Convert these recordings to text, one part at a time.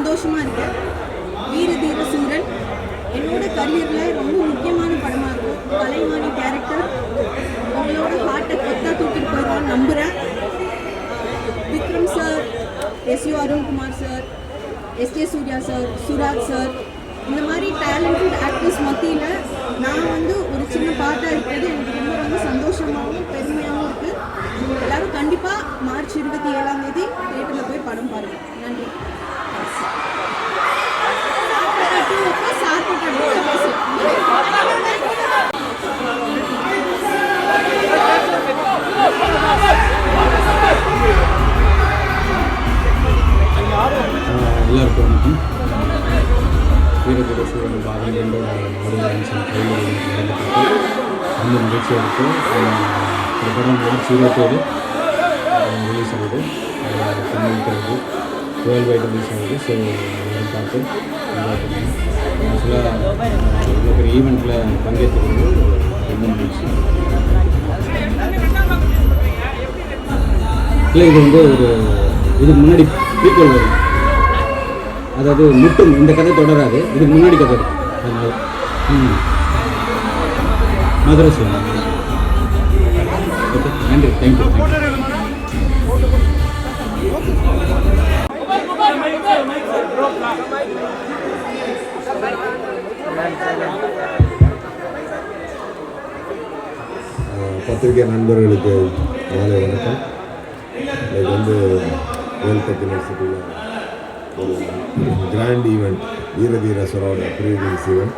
சந்தோஷமாக இருக்குது. வீர தீர சூரன் என்னோட கரியரில் ரொம்ப முக்கியமான படமாக இருக்கும். கலைவாணி கேரக்டர் உங்களோட ஹார்ட்டை கொத்தா தூக்கிட்டு போயிடுவான்னு நம்புகிறேன். Vikram sir, S U Arunkumar sir, S K Surya sir, Suraj sir, இந்த மாதிரி டேலண்டட் ஆக்டர்ஸ் மத்தியில் நான் ஒரு சின்ன பார்ட்டாக இருக்கிறது எனக்கு ரொம்ப ரொம்ப சந்தோஷமாகவும் பெருமையாகவும் இருக்குது. எல்லோரும் கண்டிப்பாக மார்ச் 27 தியேட்டரில் போய் படம் பாருங்கள். நன்றி. எல்லாருக்கும் வணக்கம். வீரதீர சூரன் பாகம் 2 ஆடியோ லான்ச் ட்ரெய்லர் நடந்துட்டு ரொம்ப நிகழ்ச்சியாக இருக்குது. இந்த படம் மார்ச் 27 ரிலீஸ் ஆகுது. தமிழுக்கு ஆகுது, வேர்ல்டு வைட் ரிலீஸ் ஆகுது. ஸோ எல்லாரும் பார்த்து என்ஜாய் பண்ணுங்க. ஆக்சுவலாக இவ்வளோ பெரிய ஈவெண்ட்டில் பங்கேற்றுக்கிறது ரொம்ப மகிழ்ச்சி. இல்லை, இது ஒரு இதுக்கு முன்னாடி ப்ரீக்வல் வரும். அதாவது மட்டும் இந்த கதை தொடராது, இதுக்கு முன்னாடி கதை இருக்கும். அதனால மதுரை சொல்லலாம். ஓகே, நன்றி, தேங்க்யூ. பத்திரிகை நண்பர்களுக்கு மாலை வணக்கம். இது வேல் டெக் யூனிவர்சிட்டியில் ஒரு கிராண்ட் ஈவெண்ட், வீரதீர சூரனோட ப்ரீ ரிலீஸ் ஈவெண்ட்.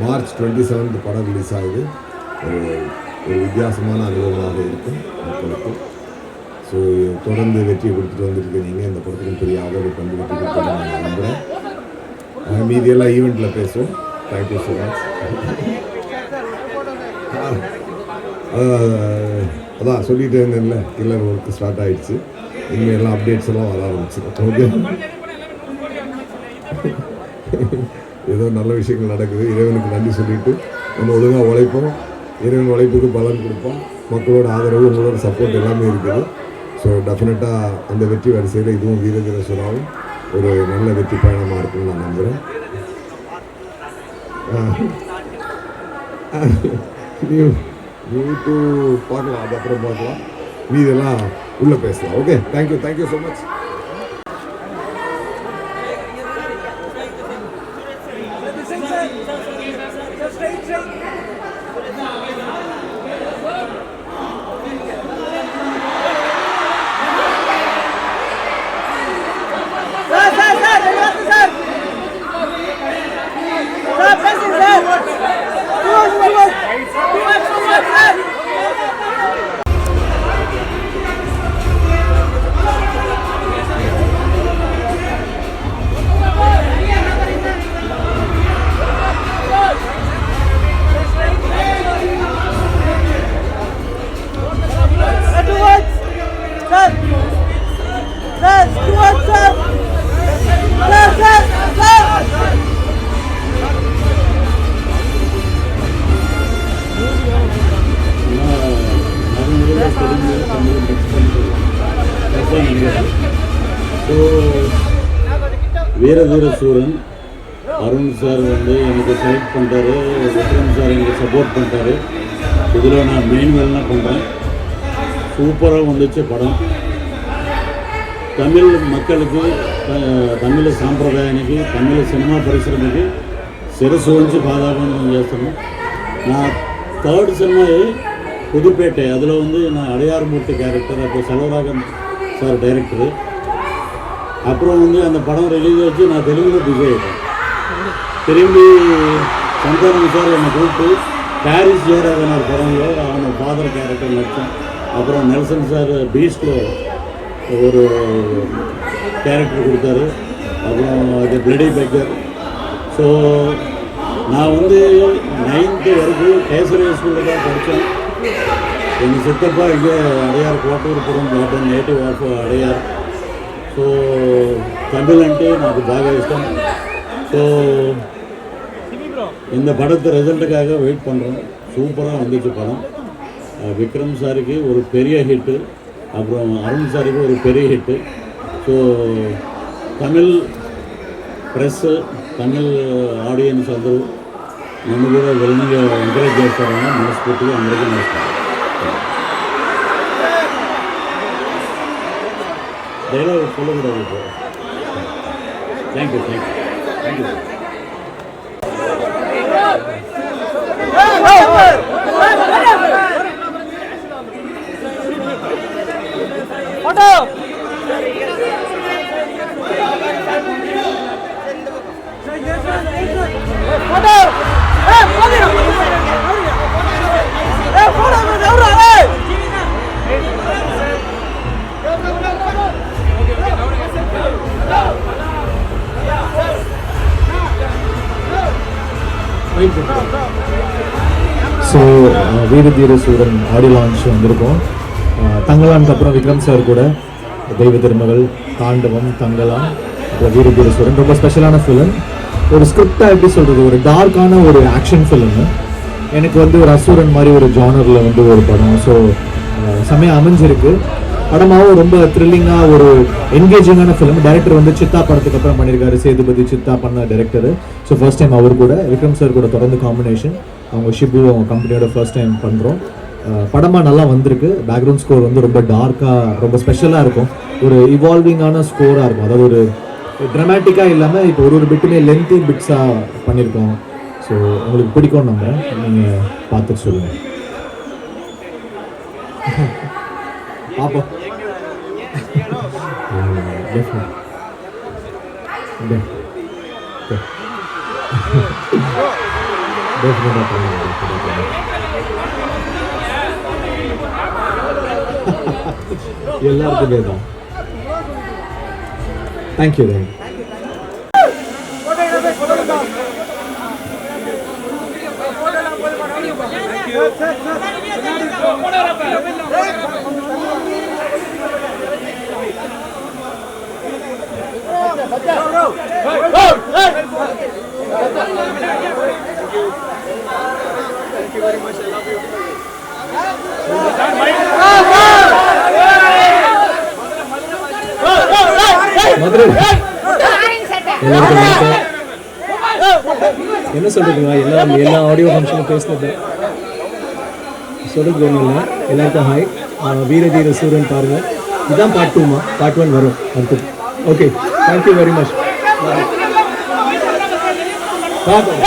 மார்ச் 27 படம் ரிலீஸ் ஆகுது. ஒரு வித்தியாசமான அனுபவமாக இருக்கும் மக்களுக்கு. ஸோ தொடர்ந்து வெற்றியை கொடுத்துட்டு வந்துருக்கு. நீங்கள் இந்த படத்துக்கும் பெரிய ஆதரவு தந்து வெற்றி கொடுத்து நான் நம்புகிறேன். மீதியெல்லாம் ஈவெண்ட்டில் பேசுவோம். Thank you so much. அதான் சொல்லிகிட்டே இருந்தேன்ல, கில்லர் ஒர்க்கு ஸ்டார்ட் ஆகிடுச்சு. இனிமேல் எல்லாம் அப்டேட்ஸ் எல்லாம் வர ஆரம்பிச்சிடும். ஓகே, ஏதோ நல்ல விஷயங்கள் நடக்குது. இறைவனுக்கு நன்றி சொல்லிட்டு நம்ம ஒழுங்காக உழைப்போம். இறைவன் உழைப்புக்கு பலன் கொடுப்போம். மக்களோட ஆதரவு, உங்களோட சப்போர்ட் எல்லாமே இருக்குது. ஸோ டெஃபினட்டாக அந்த வெற்றி வரிசையில் இதுவும் வீரதீர சூராவும் ஒரு நல்ல வெற்றி பயணமாக இருக்குன்னு நான் நம்புகிறேன். நீட்டு பார்க்கலாம், அது அப்புறம் பார்க்கலாம். மீதெல்லாம் உள்ளே பேசலாம். Okay, thank you so much. வீரதீர சூரன் அருண் சார் எனக்கு செலக்ட் பண்ணிட்டாரு, விக்ரம் சார் எனக்கு சப்போர்ட் பண்ணிட்டாரு. இதில் நான் மெயின் வேலைலாம் பண்ணுறேன். சூப்பராக வந்துச்சு படம். தமிழ் மக்களுக்கு, తమిళ సాంప్రదాయానికి, తమిళ సినిమా పరిశ్రమకి శిరస్సు ఉంచి పాదాభివందనం చేస్తున్నాను. నా థర్డ్ సినిమా புதுப்பேட்டை, அதில் நான் அடையார்மூர்த்தி கேரக்டர். அப்போ செல்வராகவன் சார் டைரக்டரு. அப்புறம் அந்த படம் ரிலீஸ் வச்சு நான் தெலுங்குல பிஸி ஆகிட்டேன். திரும்பி சந்தானம் சார் என்னை கூப்பிட்டு பாரிஸ் ஜெயராஜனார் படங்களோ அவனோட ஃபாதர் கேரக்டர் நடித்தேன். அப்புறம் நெல்சன் சார் பீஸ்டில் ஒரு கேரக்டர் கொடுத்தாரு. அப்புறம் அது பிளடி பேக்கர். ஸோ நான் 9th வரைக்கும் கேசரிய ஸ்கூலில் தான் படித்தேன். எங்கள் சித்தப்பா இங்கே Adyar Kotturpuram garden, native of Adyar. So Tamil అంటే నాకు బాగా ఇష్టం. ஸோ இந்த படத்து ரிசல்ட்டுக்காக வெயிட் பண்ணுறோம். சூப்பராக வந்துச்சு படம். விக்ரம் சாருக்கு ஒரு பெரிய ஹிட்டு, அப்புறம் அருண் சாருக்கு ஒரு பெரிய hit. So Tamil press Tamil audience అందరూ నన్ను కూడా వెళ్ళిగా ఎంకరేజ్ చేస్తారని మనస్ఫూర్తిగా అందరికీ నమస్కారం. డైలాగ్ ఫుల్ కూడా థ్యాంక్ యూ. ஸோ வீர தீர சூரன் ஆடியோ லான்ச் வந்திருக்கோம். தங்கலானுக்கு அப்புறம் விக்ரம் சார் கூட தெய்வ திருமகள், தாண்டவம், தங்கலான், அப்புறம் வீர தீர சூரன் ரொம்ப ஸ்பெஷலான ஃபிலிம். ஒரு ஸ்கிரிப்டாக எப்படி சொல்கிறது, ஒரு டார்க்கான ஒரு ஆக்ஷன் ஃபிலிமு. எனக்கு வந்து ஒரு அசூரன் மாதிரி ஒரு ஜானரில் வந்து ஒரு படம். ஸோ செம்மையாக அமைஞ்சிருக்கு. படமாகவும் ரொம்ப த்ரில்லிங்காக ஒரு என்கேஜிங்கான ஃபிலிம். டைரக்டர் வந்து சித்தா படத்துக்கு அப்புறம் பண்ணியிருக்காரு, சேதுபதி சித்தா பண்ண டைரக்டர். ஸோ ஃபர்ஸ்ட் டைம் அவர் கூட விக்ரம் சார் கூட தொடர்ந்து காம்பினேஷன். அவங்க ஷிபு அவங்க கம்பெனியோட ஃபர்ஸ்ட் டைம் பண்ணுறோம். படமாக நல்லா வந்திருக்கு. பேக்ரவுண்ட் ஸ்கோர் வந்து ரொம்ப டார்க்காக ரொம்ப ஸ்பெஷலாக இருக்கும். ஒரு இவால்விங்கான ஸ்கோராக இருக்கும். அதாவது ஒரு ட்ராமேட்டிக்காக இல்லாமல் இப்போ ஒரு பிட்டுமே லென்த்தி பிட்ஸாக பண்ணியிருக்கோம். ஸோ உங்களுக்கு பிடிக்கும்னு நம்புறேன். நீங்கள் பார்த்துட்டு சொல்லுங்கள். பார்ப்போம். எல்லாருக்குமே தான். தேங்க்யூ. என்ன சொல்றதுங்களா, எல்லா ஆடியோ ஃபங்க்ஷனும் பேசினது சொல்றது ஒன்றும் இல்லை. எல்லாருக்கும் ஹாய். வீர தீர சூரன் பாருங்கள். இதுதான் பார்ட் 2மா, பார்ட் 1 வரும் அடுத்து. Okay, thank you very much. பார்ப்போம்.